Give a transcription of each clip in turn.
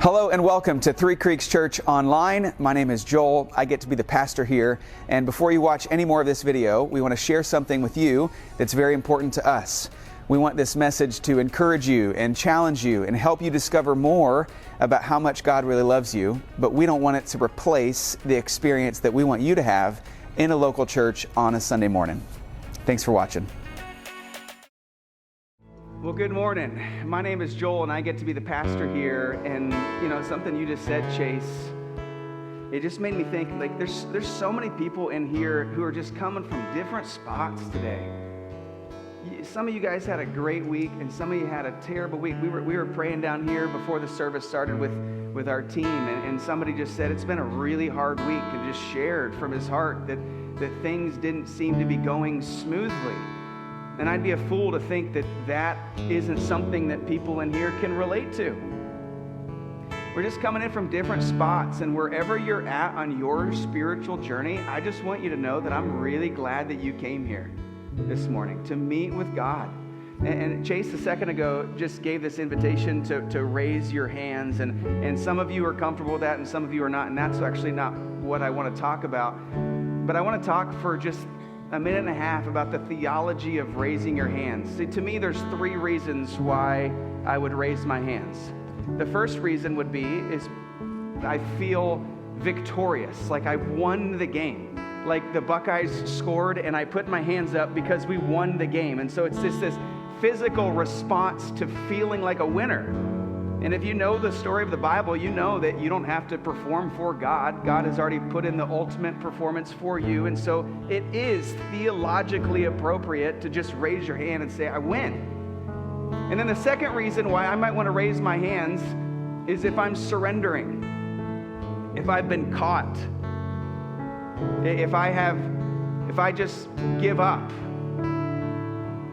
Hello and welcome to Three Creeks Church Online. My name is Joel. I get to be the pastor here. And before you watch any more of this video, we want to share something with you that's very important to us. We want this message to encourage you and challenge you and help you discover more about how much God really loves you, but we don't want it to replace the experience that we want you to have in a local church on a Sunday morning. Thanks for watching. Well, good morning. My name is Joel, and I get to be the pastor here. And something you just said, Chase, it just made me think. Like, there's so many people in here who are just coming from different spots today. Some of you guys had a great week, and some of you had a terrible week. We were praying down here before the service started with our team, and somebody just said it's been a really hard week, and just shared from his heart that things didn't seem to be going smoothly. And I'd be a fool to think that isn't something that people in here can relate to. We're just coming in from different spots, and wherever you're at on your spiritual journey, I just want you to know that I'm really glad that you came here this morning to meet with God. And Chase a second ago just gave this invitation to raise your hands, and some of you are comfortable with that and some of you are not, and that's actually not what I want to talk about. But I want to talk for just a minute and a half about the theology of raising your hands. See, to me, there's three reasons why I would raise my hands. The first reason would be is I feel victorious, like I won the game. Like the Buckeyes scored and I put my hands up because we won the game. And so it's just this physical response to feeling like a winner. And if you know the story of the Bible, you know that you don't have to perform for God. God has already put in the ultimate performance for you. And so it is theologically appropriate to just raise your hand and say, I win. And then the second reason why I might want to raise my hands is if I'm surrendering, if I've been caught, if I just give up.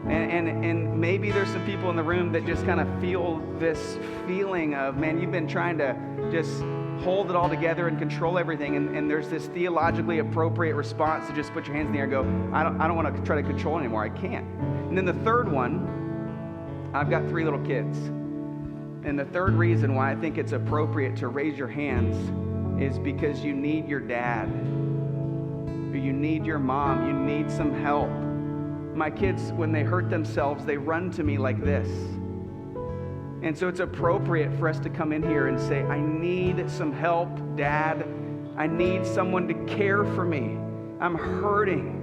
And maybe there's some people in the room that just kind of feel this feeling of, man, you've been trying to just hold it all together and control everything, and there's this theologically appropriate response to just put your hands in the air and go, I don't want to try to control anymore. I can't. And then the third one, I've got 3 little kids. And the third reason why I think it's appropriate to raise your hands is because you need your dad. You need your mom. You need some help. My kids, when they hurt themselves, they run to me like this. And so it's appropriate for us to come in here and say, I need some help, Dad. I need someone to care for me. I'm hurting.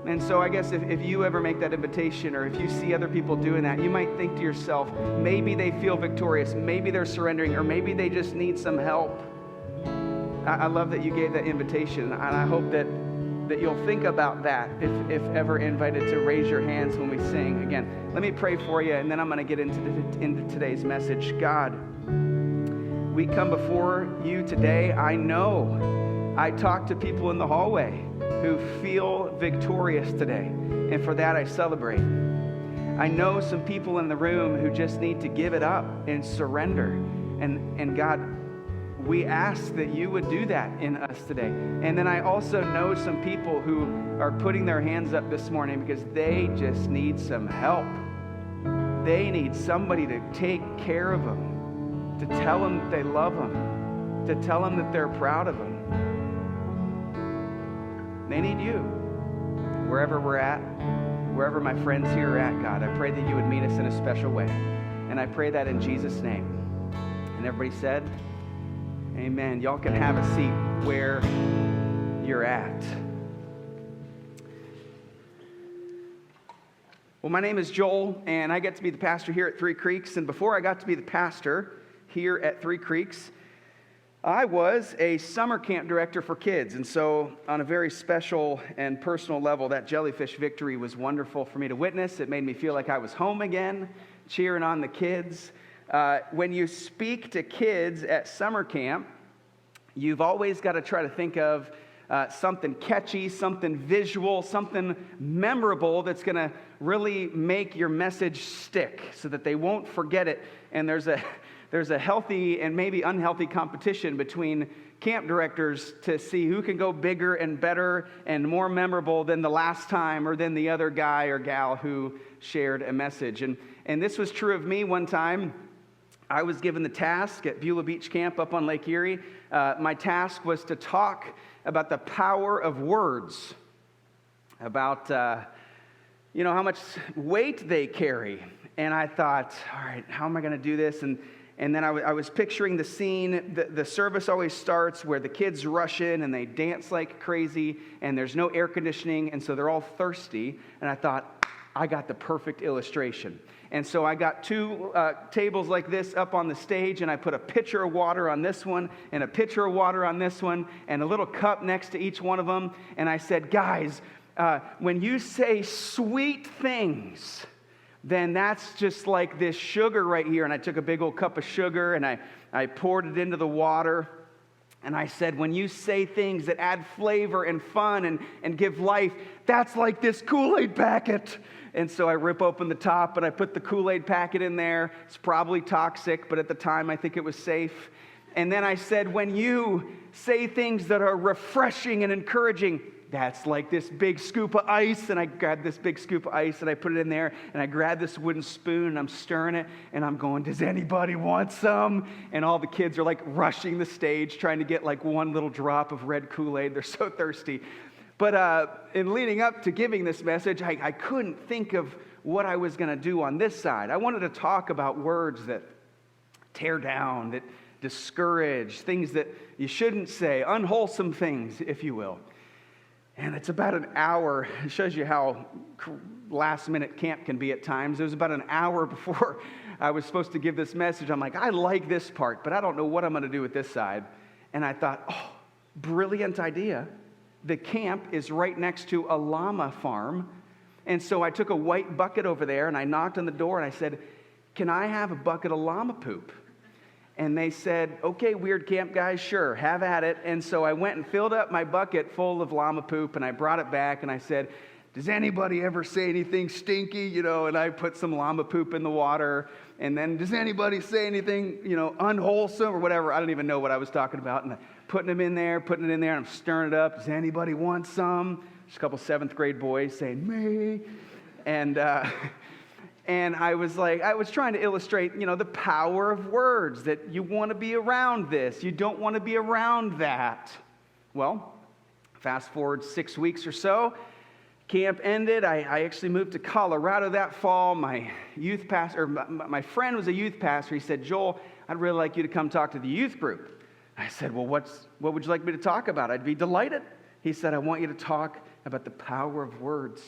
And so I guess if you ever make that invitation, or if you see other people doing that, you might think to yourself, maybe they feel victorious, maybe they're surrendering, or maybe they just need some help. I love that you gave that invitation, and I hope that you'll think about that if ever invited to raise your hands when we sing. Again, let me pray for you, and then I'm going to get into today's message. God, we come before you today. I know I talk to people in the hallway who feel victorious today, and for that I celebrate. I know some people in the room who just need to give it up and surrender, and God, we ask that you would do that in us today. And then I also know some people who are putting their hands up this morning because they just need some help. They need somebody to take care of them, to tell them that they love them, to tell them that they're proud of them. They need you. Wherever we're at, wherever my friends here are at, God, I pray that you would meet us in a special way. And I pray that in Jesus' name. And everybody said, amen. Y'all can have a seat where you're at. Well, my name is Joel, and I get to be the pastor here at Three Creeks. And before I got to be the pastor here at Three Creeks, I was a summer camp director for kids. And so on a very special and personal level, that jellyfish victory was wonderful for me to witness. It made me feel like I was home again, cheering on the kids. When you speak to kids at summer camp, you've always got to try to think of something catchy, something visual, something memorable that's going to really make your message stick so that they won't forget it. And there's there's a healthy and maybe unhealthy competition between camp directors to see who can go bigger and better and more memorable than the last time or than the other guy or gal who shared a message. And this was true of me one time. I was given the task at Beulah Beach Camp up on Lake Erie. My task was to talk about the power of words, about how much weight they carry. And I thought, all right, how am I going to do this? And then I was picturing the scene. The service always starts where the kids rush in and they dance like crazy, and there's no air conditioning, and so they're all thirsty. And I thought, I got the perfect illustration. And so I got two tables like this up on the stage, and I put a pitcher of water on this one, and a pitcher of water on this one, and a little cup next to each one of them. And I said, guys, when you say sweet things, then that's just like this sugar right here. And I took a big old cup of sugar and I poured it into the water. And I said, when you say things that add flavor and fun and give life, that's like this Kool-Aid packet. And so I rip open the top and I put the Kool-Aid packet in there. It's probably toxic, but at the time I think it was safe. And then I said, when you say things that are refreshing and encouraging, that's like this big scoop of ice. And I grabbed this big scoop of ice and I put it in there. And I grabbed this wooden spoon and I'm stirring it. And I'm going, does anybody want some? And all the kids are like rushing the stage, trying to get like one little drop of red Kool-Aid. They're so thirsty. But in leading up to giving this message, I couldn't think of what I was going to do on this side. I wanted to talk about words that tear down, that discourage, things that you shouldn't say, unwholesome things, if you will. And it's about an hour. It shows you how last-minute camp can be at times. It was about an hour before I was supposed to give this message. I'm like, I like this part, but I don't know what I'm going to do with this side. And I thought, oh, brilliant idea. The camp is right next to a llama farm. And so I took a white bucket over there, and I knocked on the door, and I said, can I have a bucket of llama poop? And they said, okay, weird camp guys, sure, have at it. And so I went and filled up my bucket full of llama poop, and I brought it back, and I said, does anybody ever say anything stinky? And I put some llama poop in the water. And then, does anybody say anything, unwholesome or whatever? I don't even know what I was talking about. And putting it in there, and I'm stirring it up. Does anybody want some? There's a couple 7th grade boys saying, me. And I was trying to illustrate, the power of words, that you want to be around this. You don't want to be around that. Well, fast forward 6 weeks or so, camp ended. I actually moved to Colorado that fall. My youth pastor, my friend was a youth pastor. He said, Joel, I'd really like you to come talk to the youth group. I said, well, what would you like me to talk about? I'd be delighted. He said, I want you to talk about the power of words.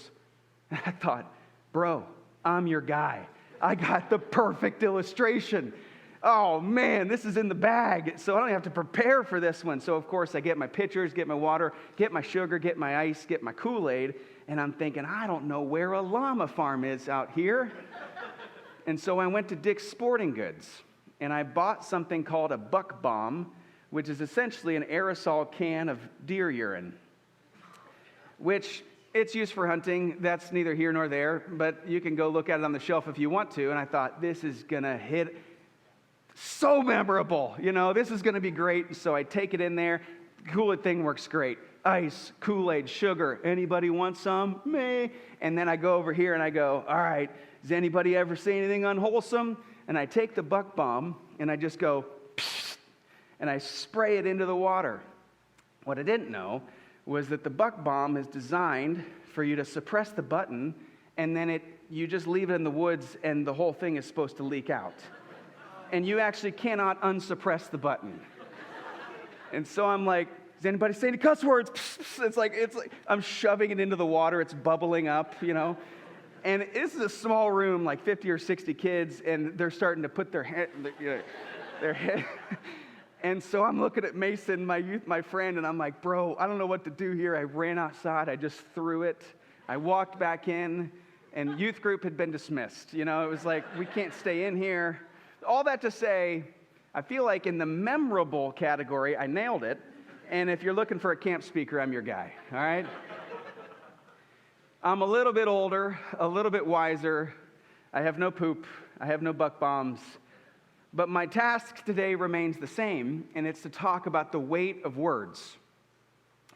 And I thought, bro, I'm your guy. I got the perfect illustration. Oh man, this is in the bag, so I don't have to prepare for this one. So of course I get my pitchers, get my water, get my sugar, get my ice, get my Kool-Aid, and I'm thinking, I don't know where a llama farm is out here. And so I went to Dick's Sporting Goods, and I bought something called a buck bomb, which is essentially an aerosol can of deer urine, which it's used for hunting. That's neither here nor there, but you can go look at it on the shelf if you want to. And I thought, this is going to hit so memorable. This is going to be great. So I take it in there. The Kool-Aid thing works great. Ice, Kool-Aid, sugar. Anybody want some? Me. And then I go over here and I go, all right, does anybody ever say anything unwholesome? And I take the buck bomb and I just go, psst, and I spray it into the water. What I didn't know was that the buck bomb is designed for you to suppress the button, and then you just leave it in the woods, and the whole thing is supposed to leak out. And you actually cannot unsuppress the button. And so I'm like, does anybody say any cuss words? It's like I'm shoving it into the water. It's bubbling up, And this is a small room, like 50 or 60 kids, and they're starting to put their head. And so I'm looking at Mason, my friend, and I'm like, bro, I don't know what to do here. I ran outside. I just threw it. I walked back in, and youth group had been dismissed. It was like, we can't stay in here. All that to say, I feel like in the memorable category, I nailed it. And if you're looking for a camp speaker, I'm your guy, all right? I'm a little bit older, a little bit wiser. I have no poop. I have no buck bombs. But my task today remains the same, and it's to talk about the weight of words.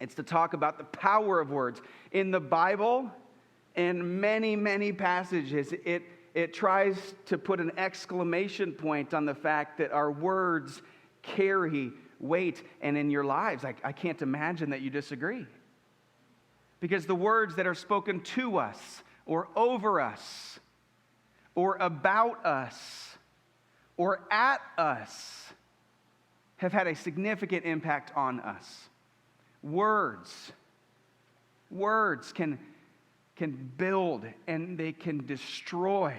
It's to talk about the power of words. In the Bible, in many, many passages, it tries to put an exclamation point on the fact that our words carry weight. And in your lives, I can't imagine that you disagree. Because the words that are spoken to us, or over us, or about us, or at us, have had a significant impact on us. Words can build and they can destroy.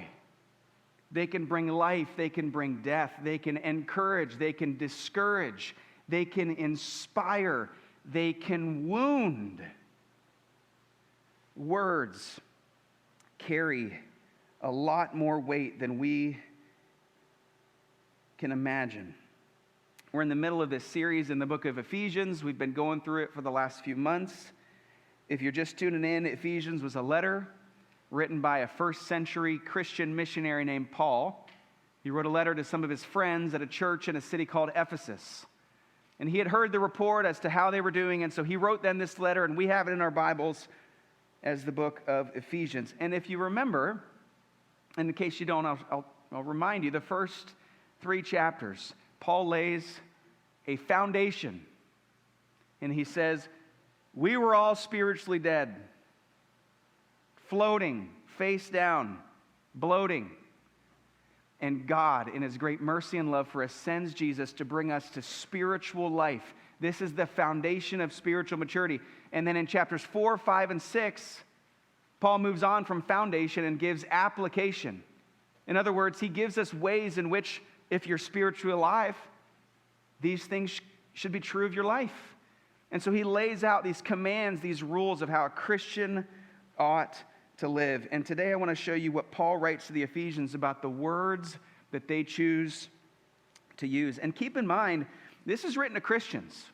They can bring life, they can bring death, they can encourage, they can discourage, they can inspire, they can wound. Words carry a lot more weight than we can imagine. We're in the middle of this series in the book of Ephesians. We've been going through it for the last few months. If you're just tuning in, Ephesians was a letter written by a first century Christian missionary named Paul. He wrote a letter to some of his friends at a church in a city called Ephesus. And he had heard the report as to how they were doing, and so he wrote them this letter, and we have it in our Bibles as the book of Ephesians. And if you remember, and in case you don't, I'll remind you, the first 3 chapters, Paul lays a foundation, and he says, we were all spiritually dead, floating, face down, bloating. And God, in his great mercy and love for us, sends Jesus to bring us to spiritual life. This is the foundation of spiritual maturity. And then in chapters 4, 5, and 6, Paul moves on from foundation and gives application. In other words, he gives us ways in which, if you're spiritually alive, these things should be true of your life. And so he lays out these commands, these rules of how a Christian ought to live. And today I want to show you what Paul writes to the Ephesians about the words that they choose to use. And keep in mind, this is written to Christians.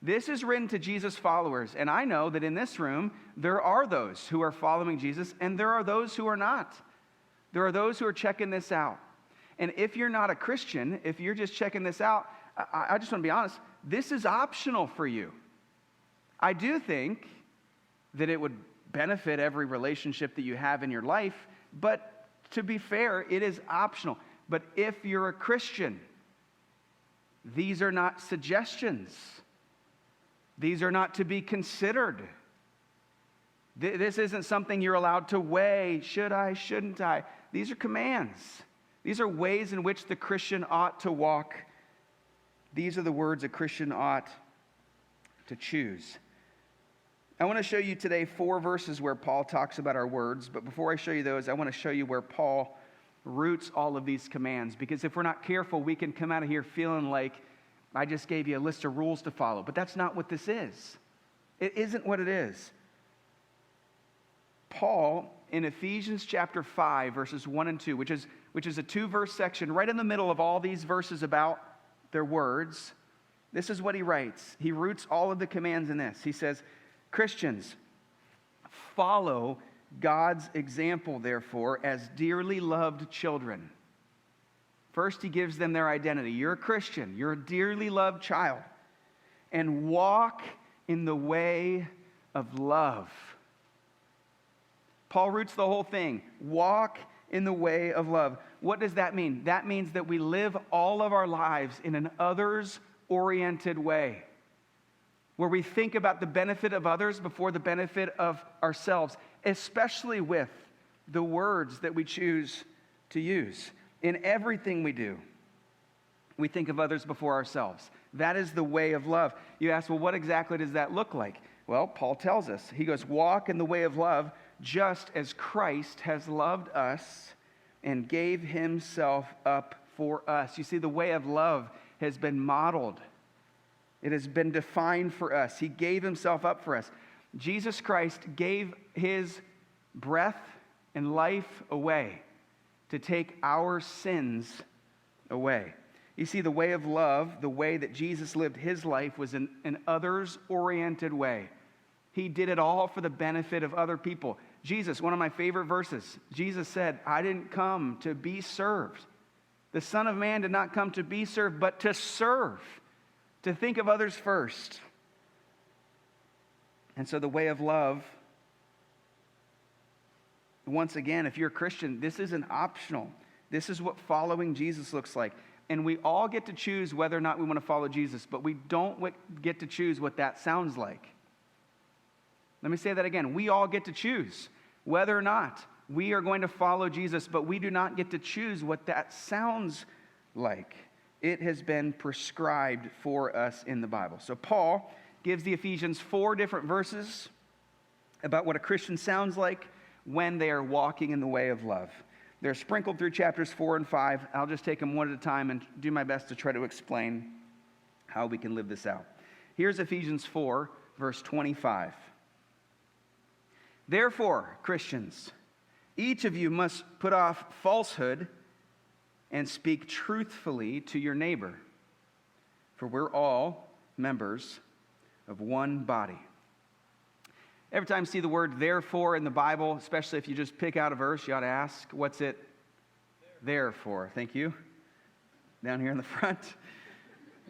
This is written to Jesus' followers. And I know that in this room, there are those who are following Jesus, and there are those who are not. There are those who are checking this out. And if you're not a Christian, if you're just checking this out, I just want to be honest, this is optional for you. I do think that it would benefit every relationship that you have in your life, but to be fair, it is optional. But if you're a Christian, these are not suggestions. These are not to be considered. This isn't something you're allowed to weigh. Should I, shouldn't I? These are commands. These are ways in which the Christian ought to walk. These are the words a Christian ought to choose. I want to show you today 4 verses where Paul talks about our words, but before I show you those, I want to show you where Paul roots all of these commands, because if we're not careful, we can come out of here feeling like I just gave you a list of rules to follow, but that's not what this is. It isn't what it is. Paul, in Ephesians chapter 5, verses 1 and 2, which is a 2-verse section, right in the middle of all these verses about their words, this is what he writes. He roots all of the commands in this. He says, Christians, follow God's example, therefore, as dearly loved children. First, he gives them their identity. You're a Christian. You're a dearly loved child. And walk in the way of love. Paul roots the whole thing. Walk in the way of love. What does that mean? That means that we live all of our lives in an others-oriented way, where we think about the benefit of others before the benefit of ourselves, especially with the words that we choose to use. In everything we do, we think of others before ourselves. That is the way of love. You ask, well, what exactly does that look like? Well, Paul tells us. He goes, walk in the way of love, just as Christ has loved us and gave himself up for us. You see, the way of love has been modeled. It has been defined for us. He gave himself up for us. Jesus Christ gave his breath and life away to take our sins away. You see, the way of love, the way that Jesus lived his life, was an others-oriented way. He did it all for the benefit of other people. Jesus, one of my favorite verses, Jesus said, I didn't come to be served, The Son of Man did not come to be served, but to serve, to think of others first. And so the way of love, once again, if you're a Christian, this isn't optional. This is what following Jesus looks like. And we all get to choose whether or not we want to follow Jesus, but we don't get to choose what that sounds like. Let me say that again. We all get to choose whether or not we are going to follow Jesus, but we do not get to choose what that sounds like. It has been prescribed for us in the Bible. So Paul gives the Ephesians 4 different verses about what a Christian sounds like when they are walking in the way of love. They're sprinkled through chapters 4 and 5. I'll just take them one at a time and do my best to try to explain how we can live this out. Here's Ephesians 4, verse 25. Therefore, Christians, each of you must put off falsehood and speak truthfully to your neighbor, for we're all members of one body. Every time you see the word therefore in the Bible, especially if you just pick out a verse, you ought to ask, what's it there for? Thank you. Down here in the front.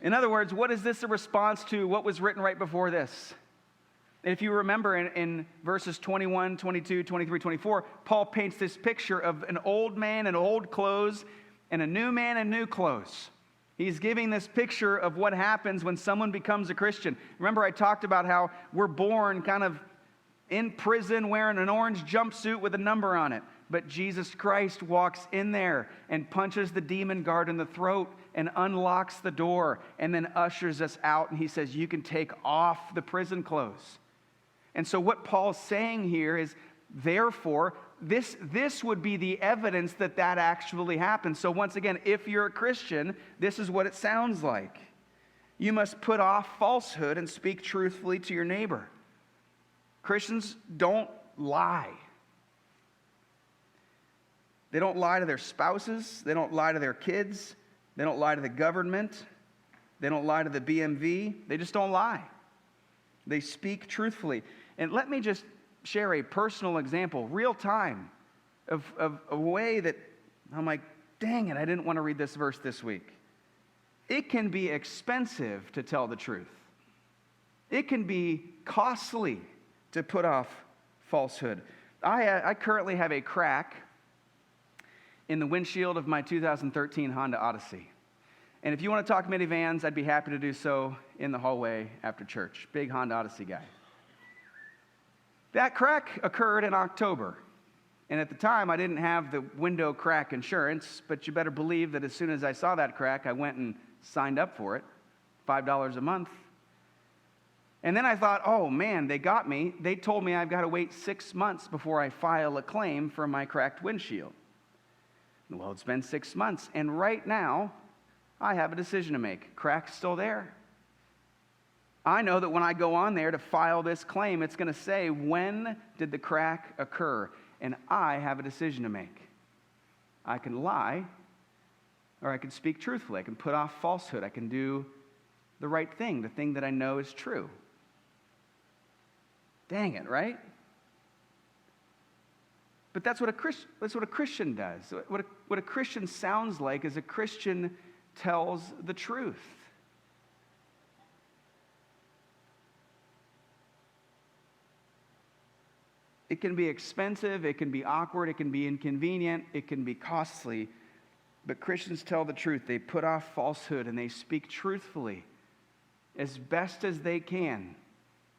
In other words, what is this a response to what was written right before this? And if you remember in verses 21, 22, 23, 24, Paul paints this picture of an old man in old clothes and a new man in new clothes. He's giving this picture of what happens when someone becomes a Christian. Remember, I talked about how we're born kind of in prison wearing an orange jumpsuit with a number on it. But Jesus Christ walks in there and punches the demon guard in the throat and unlocks the door and then ushers us out. And he says, you can take off the prison clothes. And so what Paul's saying here is, therefore, this would be the evidence that that actually happened. So once again, if you're a Christian, this is what it sounds like. You must put off falsehood and speak truthfully to your neighbor. Christians don't lie. They don't lie to their spouses. They don't lie to their kids. They don't lie to the government. They don't lie to the BMV. They just don't lie. They speak truthfully. And let me just share a personal example, real time, of a way that I'm like, dang it, I didn't want to read this verse this week. It can be expensive to tell the truth. It can be costly to put off falsehood. I currently have a crack in the windshield of my 2013 Honda Odyssey. And if you want to talk minivans, I'd be happy to do so in the hallway after church. Big Honda Odyssey guy. That crack occurred in October. And at the time, I didn't have the window crack insurance, but you better believe that as soon as I saw that crack, I went and signed up for it, $5 a month. And then I thought, oh man, they got me. They told me I've got to wait 6 months before I file a claim for my cracked windshield. Well, it's been 6 months, and right now, I have a decision to make. Crack's still there. I know that when I go on there to file this claim, it's going to say, when did the crack occur? And I have a decision to make. I can lie, or I can speak truthfully. I can put off falsehood. I can do the right thing, the thing that I know is true. Dang it, right? But that's what a Christian does. What a Christian sounds like is a Christian tells the truth. It can be expensive, it can be awkward, it can be inconvenient, it can be costly, but Christians tell the truth. They put off falsehood and they speak truthfully as best as they can.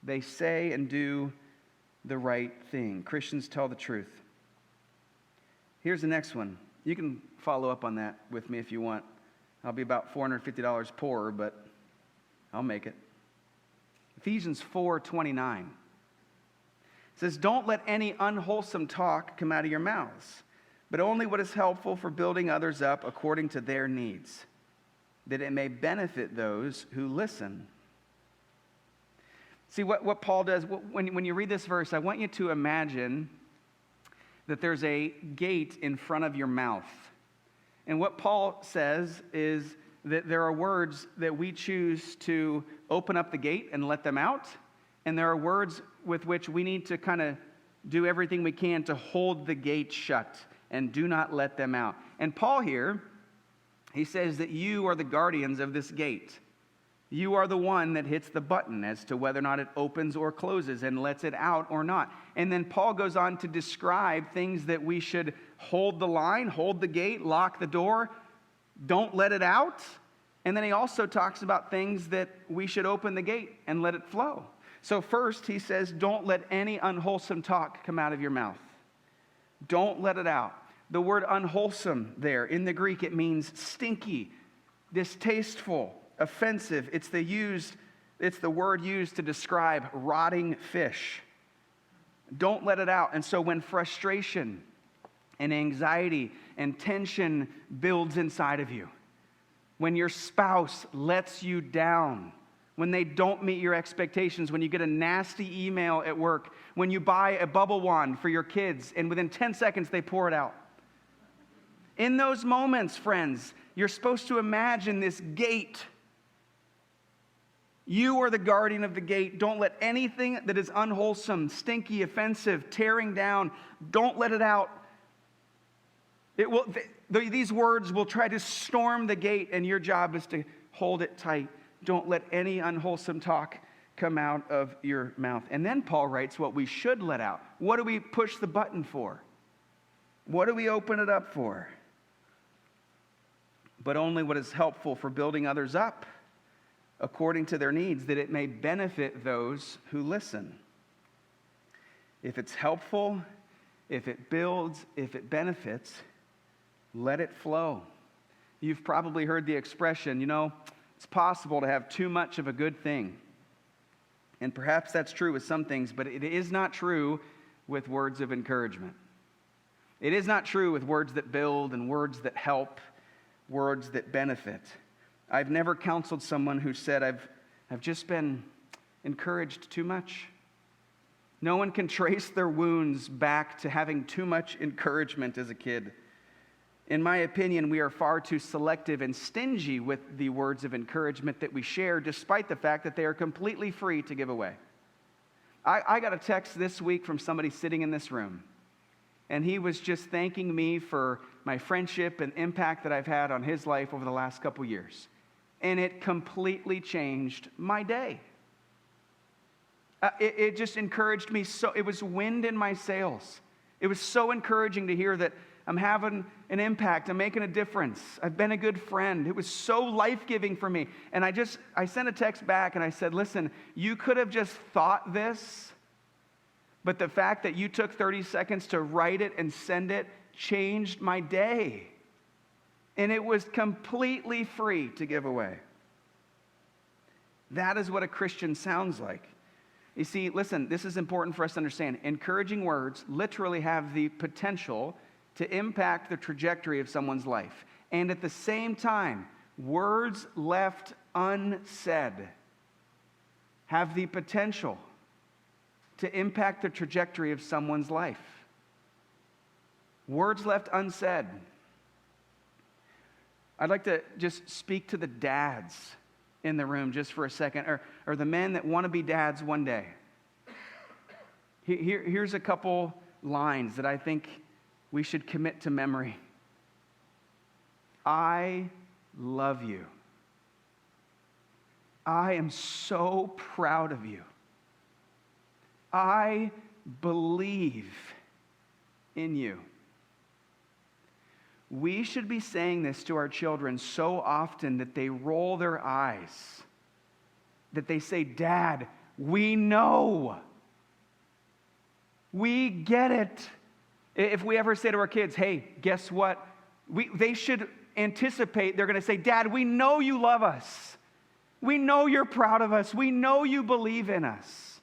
They say and do the right thing. Christians tell the truth. Here's the next one. You can follow up on that with me if you want. I'll be about $450 poorer, but I'll make it. Ephesians 4:29 says, don't let any unwholesome talk come out of your mouths, but only what is helpful for building others up according to their needs, that it may benefit those who listen. See, what Paul does, when you read this verse, I want you to imagine that there's a gate in front of your mouth. And what Paul says is that there are words that we choose to open up the gate and let them out, and there are words with which we need to kind of do everything we can to hold the gate shut and do not let them out. And Paul here He says that you are the guardians of this gate. You are the one that hits the button as to whether or not it opens or closes and lets it out or not. And then Paul goes on to describe things that we should hold the line, hold the gate, lock the door, don't let it out. And then he also talks about things that we should open the gate and let it flow. So first he says, don't let any unwholesome talk come out of your mouth. Don't let it out. The word unwholesome there, in the Greek, it means stinky, distasteful, offensive. It's the word used to describe rotting fish. Don't let it out. And so when frustration and anxiety and tension builds inside of you, when your spouse lets you down, when they don't meet your expectations, when you get a nasty email at work, when you buy a bubble wand for your kids and within 10 seconds they pour it out. In those moments, friends, you're supposed to imagine this gate. You are the guardian of the gate. Don't let anything that is unwholesome, stinky, offensive, tearing down, don't let it out. These words will try to storm the gate, and your job is to hold it tight. Don't let any unwholesome talk come out of your mouth. And then Paul writes what we should let out. What do we push the button for? What do we open it up for? But only what is helpful for building others up according to their needs, that it may benefit those who listen. If it's helpful, if it builds, if it benefits, let it flow. You've probably heard the expression, it's possible to have too much of a good thing. And perhaps that's true with some things, but it is not true with words of encouragement. It is not true with words that build and words that help, words that benefit. I've never counseled someone who said, I've just been encouraged too much. No one can trace their wounds back to having too much encouragement as a kid. In my opinion, we are far too selective and stingy with the words of encouragement that we share, despite the fact that they are completely free to give away. I got a text this week from somebody sitting in this room, and he was just thanking me for my friendship and impact that I've had on his life over the last couple years. And it completely changed my day. It just encouraged me so. It was wind in my sails. It was so encouraging to hear that I'm having an impact. I'm making a difference. I've been a good friend. It was so life-giving for me. And I sent a text back and I said, listen, you could have just thought this, but the fact that you took 30 seconds to write it and send it changed my day. And it was completely free to give away. That is what a Christian sounds like. You see, listen, this is important for us to understand. Encouraging words literally have the potential to impact the trajectory of someone's life. And at the same time, words left unsaid have the potential to impact the trajectory of someone's life. Words left unsaid. I'd like to just speak to the dads in the room just for a second, or the men that want to be dads one day. Here's a couple lines that I think we should commit to memory. I love you. I am so proud of you. I believe in you. We should be saying this to our children so often that they roll their eyes, that they say, Dad, we know. We get it. If we ever say to our kids, hey, guess what? They should anticipate, they're going to say, Dad, we know you love us. We know you're proud of us. We know you believe in us.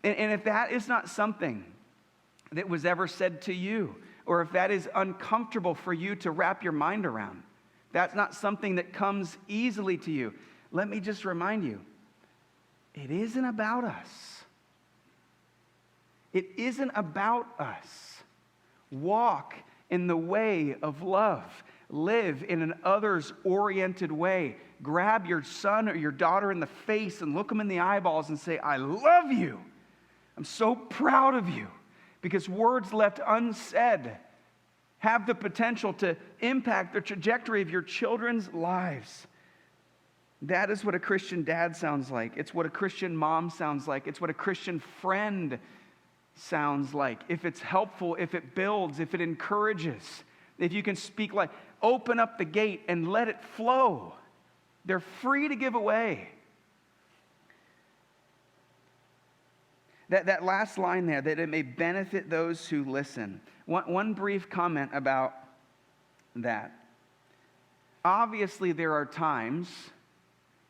And if that is not something that was ever said to you, or if that is uncomfortable for you to wrap your mind around, that's not something that comes easily to you, let me just remind you, it isn't about us. It isn't about us. Walk in the way of love. Live in an others-oriented way. Grab your son or your daughter in the face and look them in the eyeballs and say, I love you. I'm so proud of you. Because words left unsaid have the potential to impact the trajectory of your children's lives. That is what a Christian dad sounds like. It's what a Christian mom sounds like. It's what a Christian friend sounds like. If it's helpful, if it builds, if it encourages, if you can speak like, open up the gate and let it flow. They're free to give away. That last line there, that it may benefit those who listen. One brief comment about that. Obviously, there are times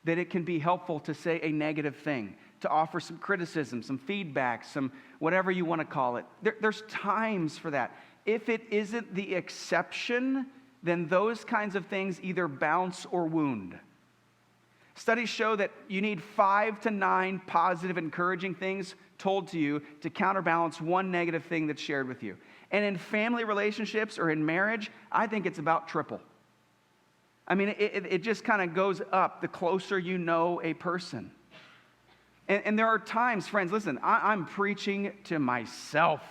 that it can be helpful to say a negative thing, to offer some criticism, some feedback, some whatever you want to call it. There's times for that. If it isn't the exception, then those kinds of things either bounce or wound. Studies show that you need 5 to 9 positive, encouraging things told to you to counterbalance one negative thing that's shared with you. And in family relationships or in marriage, I think it's about triple. I mean, it just kind of goes up the closer you know a person. And there are times, friends, listen, I'm preaching to myself.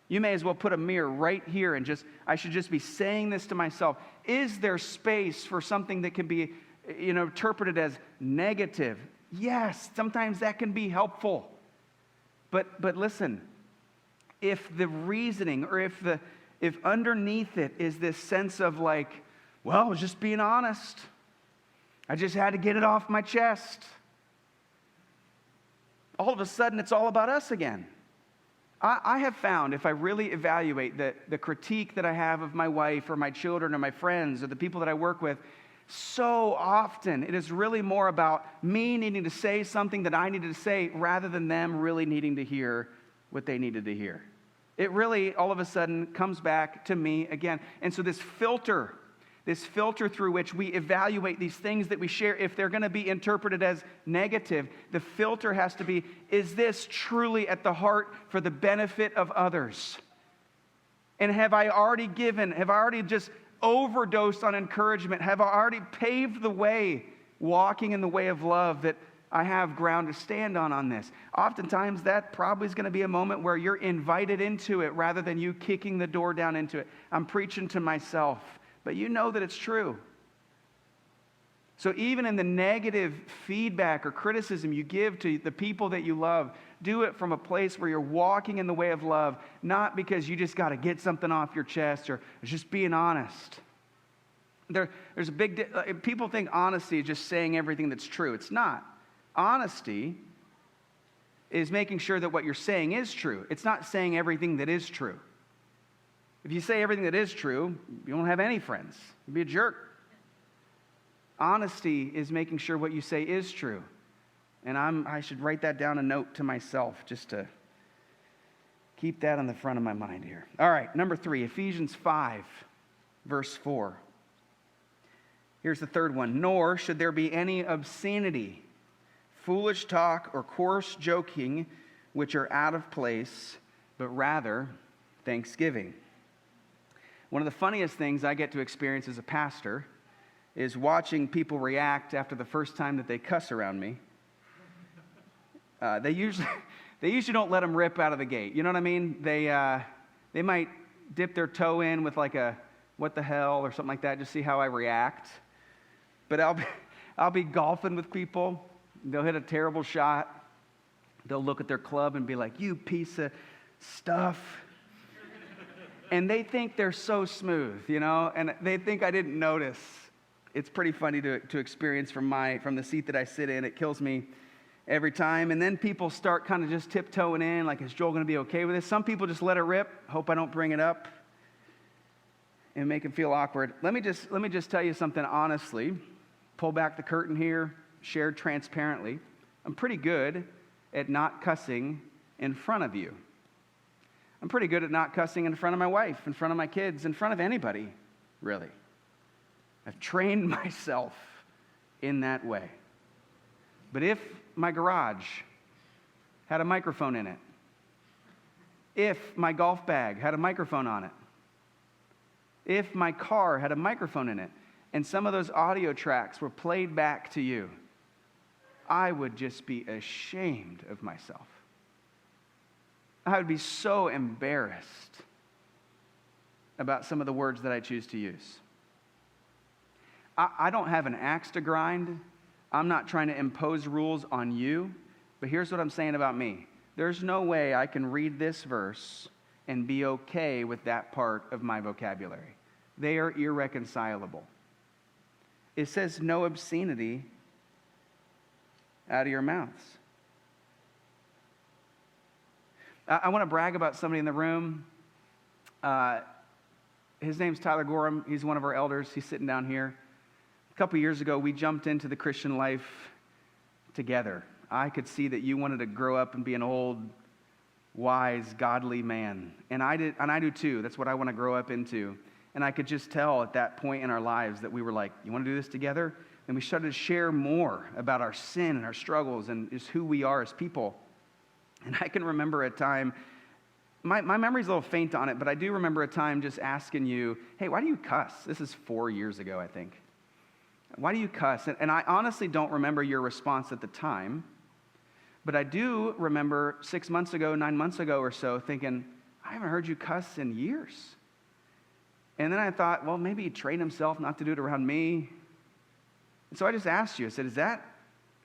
You may as well put a mirror right here and I should just be saying this to myself. Is there space for something that can be, interpreted as negative? Yes, sometimes that can be helpful. But listen, if the reasoning or if underneath it is this sense of like, well, I was just being honest. I just had to get it off my chest. All of a sudden, it's all about us again. I have found, if I really evaluate the critique that I have of my wife or my children or my friends or the people that I work with, so often it is really more about me needing to say something that I needed to say rather than them really needing to hear what they needed to hear. It really, all of a sudden, comes back to me again. And so this filter through which we evaluate these things that we share, if they're going to be interpreted as negative, the filter has to be, is this truly at the heart for the benefit of others? And have I already just overdosed on encouragement? Have I already paved the way, walking in the way of love, that I have ground to stand on this? Oftentimes, that probably is going to be a moment where you're invited into it rather than you kicking the door down into it. I'm preaching to myself. But you know that it's true. So even in the negative feedback or criticism you give to the people that you love, do it from a place where you're walking in the way of love, not because you just got to get something off your chest or just being honest. There's a big people think honesty is just saying everything that's true. It's not. Honesty is making sure that what you're saying is true. It's not saying everything that is true. If you say everything that is true, you won't have any friends. You'd be a jerk. Honesty is making sure what you say is true. And I should write that down a note to myself just to keep that on the front of my mind here. All right, number 3, Ephesians 5, verse 4. Here's the third one. Nor should there be any obscenity, foolish talk, or coarse joking, which are out of place, but rather thanksgiving. One of the funniest things I get to experience as a pastor is watching people react after the first time that they cuss around me. They usually don't let them rip out of the gate. You know what I mean? They might dip their toe in with like a what the hell or something like that, just see how I react. But I'll be golfing with people. They'll hit a terrible shot. They'll look at their club and be like, "You piece of stuff." And they think they're so smooth, and they think I didn't notice. It's pretty funny to experience from the seat that I sit in. It kills me every time. And then people start kind of just tiptoeing in, like, is Joel going to be okay with this? Some people just let it rip, hope I don't bring it up, and make them feel awkward. Let me just tell you something honestly. Pull back the curtain here, share transparently. I'm pretty good at not cussing in front of you. I'm pretty good at not cussing in front of my wife, in front of my kids, in front of anybody, really. I've trained myself in that way. But if my garage had a microphone in it, if my golf bag had a microphone on it, if my car had a microphone in it, and some of those audio tracks were played back to you, I would just be ashamed of myself. I would be so embarrassed. about some of the words that I choose to use. I don't have an axe to grind. I'm not trying to impose rules on you, but here's what I'm saying about me. There's no way I can read this verse and be okay with that part of my vocabulary. They are irreconcilable. It says no obscenity out of your mouths. I want to brag about somebody in the room. His name's Tyler Gorham. He's one of our elders. He's sitting down here. A couple years ago, we jumped into the Christian life together. I could see that you wanted to grow up and be an old, wise, godly man. And I do too. That's what I want to grow up into. And I could just tell at that point in our lives that we were like, you want to do this together? And we started to share more about our sin and our struggles and just who we are as people. And I can remember a time, my memory's a little faint on it, but I do remember a time just asking you, hey, why do you cuss? This is 4 years ago, I think. Why do you cuss? And I honestly don't remember your response at the time, but I do remember 6 months ago, 9 months ago or so, thinking, I haven't heard you cuss in years. And then I thought, well, maybe he trained himself not to do it around me. And so I just asked you, I said,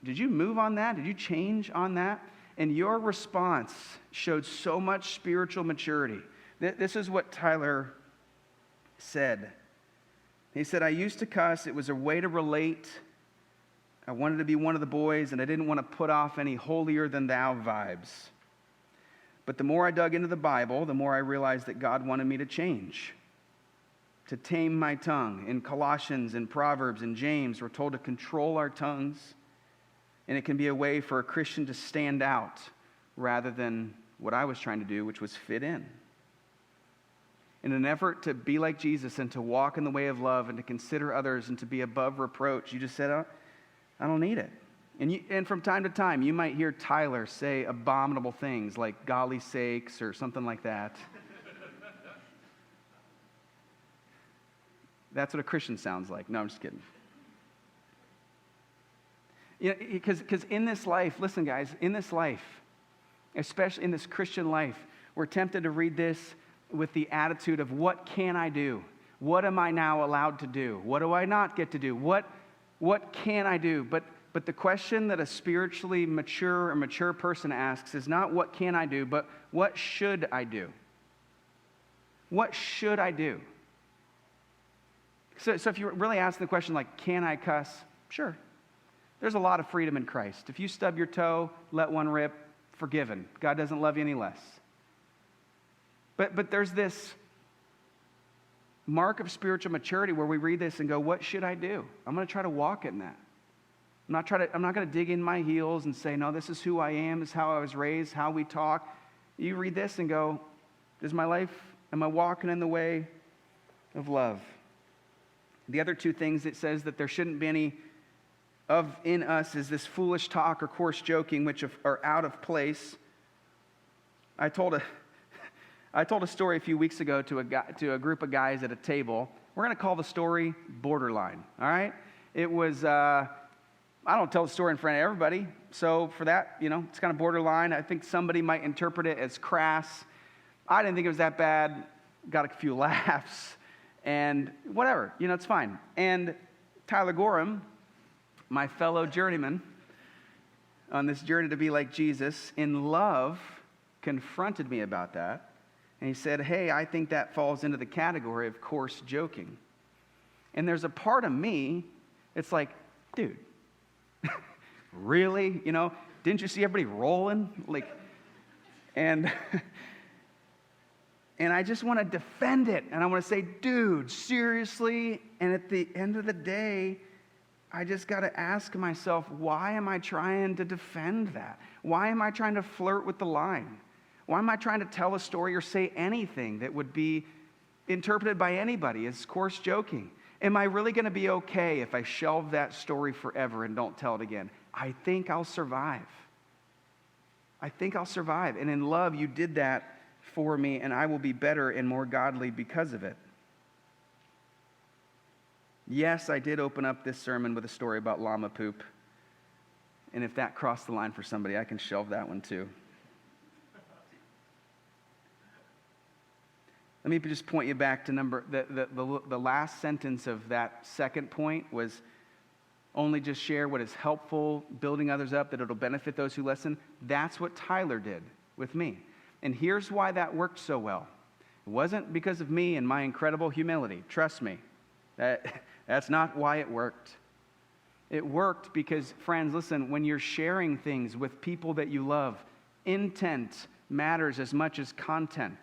did you move on that? Did you change on that? And your response showed so much spiritual maturity. This is what Tyler said. He said, I used to cuss. It was a way to relate. I wanted to be one of the boys, and I didn't want to put off any holier-than-thou vibes. But the more I dug into the Bible, the more I realized that God wanted me to change, to tame my tongue. In Colossians, in Proverbs, in James, we're told to control our tongues. And it can be a way for a Christian to stand out rather than what I was trying to do, which was fit in. In an effort to be like Jesus and to walk in the way of love and to consider others and to be above reproach, you just said, I don't need it. And from time to time, you might hear Tyler say abominable things like golly sakes or something like that. That's what a Christian sounds like. No, I'm just kidding. Because in this life, listen guys, in this life, especially in this Christian life, we're tempted to read this with the attitude of what can I do? What am I now allowed to do? What do I not get to do? What can I do? But the question that a spiritually mature or mature person asks is not what can I do, but what should I do? What should I do? So if you're really asking the question like, can I cuss? Sure. There's a lot of freedom in Christ. If you stub your toe, let one rip, forgiven. God doesn't love you any less. But there's this mark of spiritual maturity where we read this and go, what should I do? I'm going to try to walk in that. I'm not going to dig in my heels and say, no, this is who I am, this is how I was raised, how we talk. You read this and go, am I walking in the way of love? The other two things it says that there shouldn't be any of in us is this foolish talk or coarse joking, which are out of place. I told a story a few weeks ago to a group of guys at a table. We're going to call the story borderline. All right? It was I don't tell the story in front of everybody, so for that, it's kind of borderline. I think somebody might interpret it as crass. I didn't think it was that bad. Got a few laughs, and whatever. It's fine. And Tyler Gorham, my fellow journeyman on this journey to be like Jesus, in love, confronted me about that. And he said, hey, I think that falls into the category of coarse joking. And there's a part of me, it's like, dude, really? Didn't you see everybody rolling? And I just want to defend it. And I want to say, dude, seriously? And at the end of the day, I just got to ask myself, why am I trying to defend that? Why am I trying to flirt with the line? Why am I trying to tell a story or say anything that would be interpreted by anybody as coarse joking? Am I really going to be okay if I shelve that story forever and don't tell it again? I think I'll survive. And in love, you did that for me, and I will be better and more godly because of it. Yes, I did open up this sermon with a story about llama poop. And if that crossed the line for somebody, I can shelve that one too. Let me just point you back to the last sentence of that second point was only just share what is helpful, building others up, that it'll benefit those who listen. That's what Tyler did with me. And here's why that worked so well. It wasn't because of me and my incredible humility. Trust me, that's not why it worked. It worked because, friends, listen, when you're sharing things with people that you love, intent matters as much as content.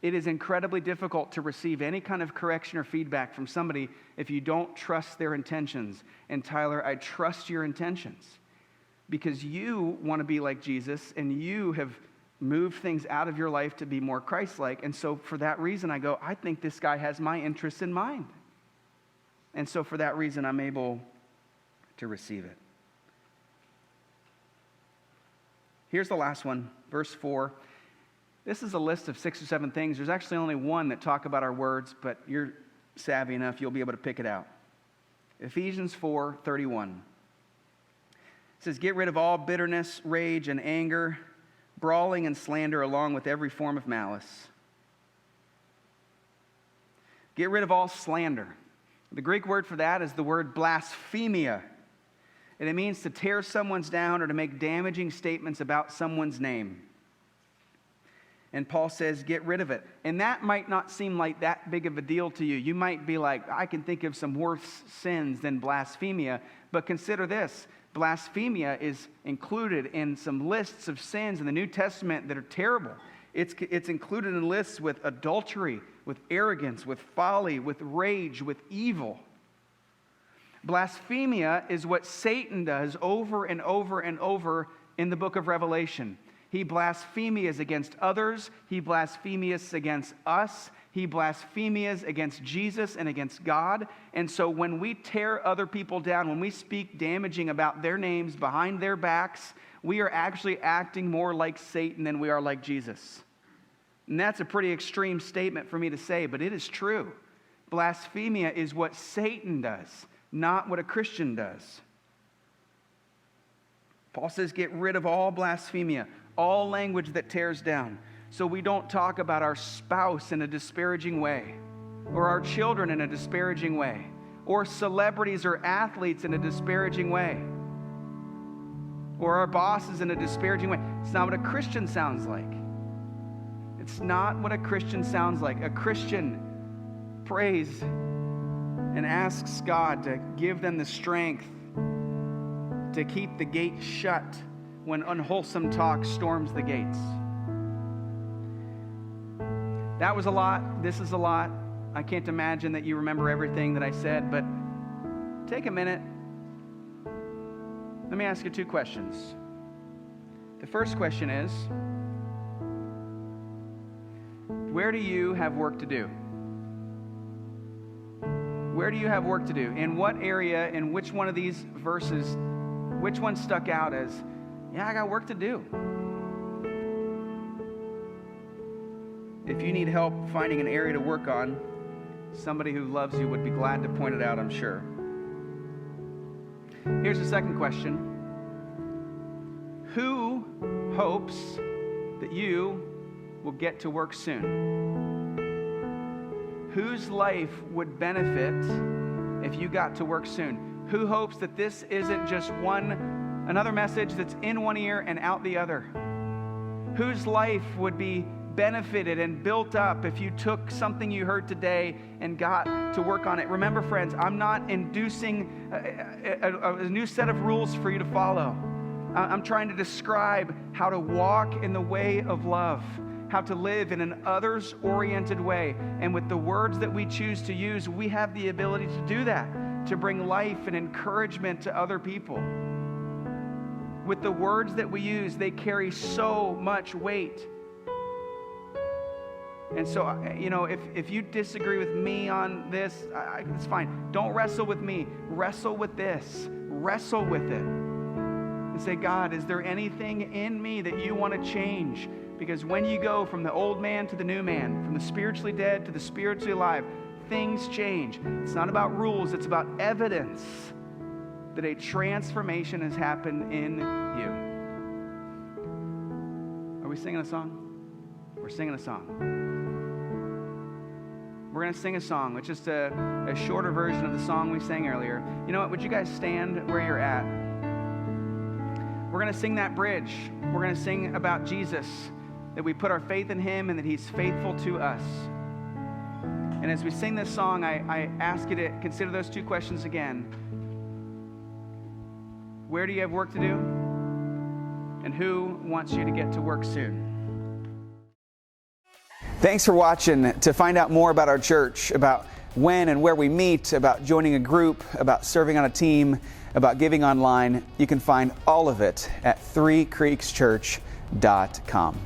It is incredibly difficult to receive any kind of correction or feedback from somebody if you don't trust their intentions. And Tyler, I trust your intentions because you want to be like Jesus and you have moved things out of your life to be more Christ-like. And so for that reason, I go, I think this guy has my interests in mind. And so for that reason, I'm able to receive it. Here's the last one, verse 4. This is a list of 6 or 7 things. There's actually only one that talk about our words, but you're savvy enough, you'll be able to pick it out. Ephesians 4:31. It says, get rid of all bitterness, rage, and anger, brawling and slander, along with every form of malice. Get rid of all slander. The Greek word for that is the word blasphemia. And it means to tear someone's down or to make damaging statements about someone's name. And Paul says, get rid of it. And that might not seem like that big of a deal to you. You might be like, I can think of some worse sins than blasphemia. But consider this. Blasphemia is included in some lists of sins in the New Testament that are terrible. It's included in lists with adultery, with arrogance, with folly, with rage, with evil. Blasphemia is what Satan does over and over and over in the book of Revelation. He blasphemies against others. He blasphemies against us. He blasphemies against Jesus and against God. And so when we tear other people down, when we speak damaging about their names behind their backs, we are actually acting more like Satan than we are like Jesus. And that's a pretty extreme statement for me to say, but it is true. Blasphemia is what Satan does, not what a Christian does. Paul says, get rid of all blasphemia, all language that tears down. So we don't talk about our spouse in a disparaging way, or our children in a disparaging way, or celebrities or athletes in a disparaging way, or our bosses in a disparaging way. It's not what a Christian sounds like. It's not what a Christian sounds like. A Christian prays and asks God to give them the strength to keep the gate shut when unwholesome talk storms the gates. That was a lot. This is a lot. I can't imagine that you remember everything that I said, but take a minute. Let me ask you 2 questions. The first question is, where do you have work to do? Where do you have work to do? In what area, in which one of these verses, which one stuck out as, yeah, I got work to do? If you need help finding an area to work on, somebody who loves you would be glad to point it out, I'm sure. Here's the second question. Who hopes that you will get to work soon? Whose life would benefit if you got to work soon? Who hopes that this isn't just another message that's in one ear and out the other? Whose life would be benefited and built up if you took something you heard today and got to work on it? Remember, friends, I'm not inducing a new set of rules for you to follow. I'm trying to describe how to walk in the way of love, how to live in an others-oriented way. And with the words that we choose to use, we have the ability to do that, to bring life and encouragement to other people. With the words that we use, they carry so much weight. And so, if you disagree with me on this, it's fine. Don't wrestle with me. Wrestle with this. Wrestle with it. And say, God, is there anything in me that you want to change? Because when you go from the old man to the new man, from the spiritually dead to the spiritually alive, things change. It's not about rules. It's about evidence that a transformation has happened in you. Are we singing a song? We're singing a song. We're going to sing a song. It's just a shorter version of the song we sang earlier. You know what? Would you guys stand where you're at? We're going to sing that bridge. We're going to sing about Jesus, that we put our faith in him and that he's faithful to us. And as we sing this song, I ask you to consider those two questions again. Where do you have work to do? And who wants you to get to work soon? Thanks for watching. To find out more about our church, about when and where we meet, about joining a group, about serving on a team, about giving online, you can find all of it at threecreekschurch.com.